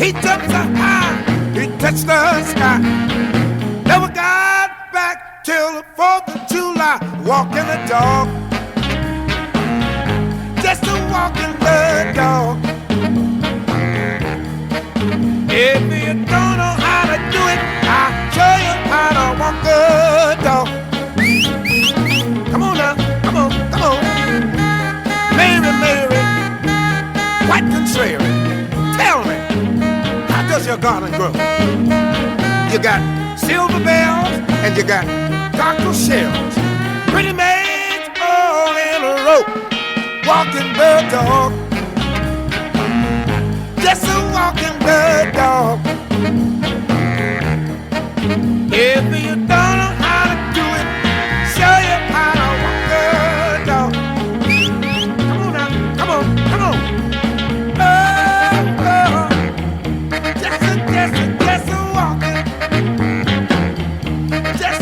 He jumped so high, he touched the sky. Never got back till the 4th of July. Walking the dog, just a walking the dog. If you don't know how to do it, I'll show you how to walk a dog. Come on now, come on, come on. Mary, Mary, quite contrary. Tell me, how does your garden grow? You got silver bells and you got cockle shells. Pretty maids all in a row, walking the dog. Just a walking the dog. If you don't know how to do it, show you how to walk the dog. Come on now, come on, come on. Oh, oh. Just a walking. Just a walking. Just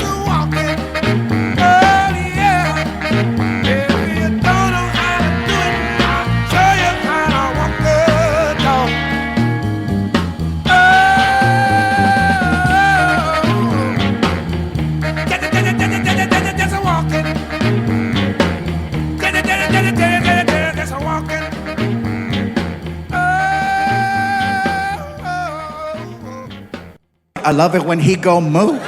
a walking. Oh yeah. If you don't know how to do it, I'll show you how to walk the dog. Just a walking. Just a walking. I love it when he go moo.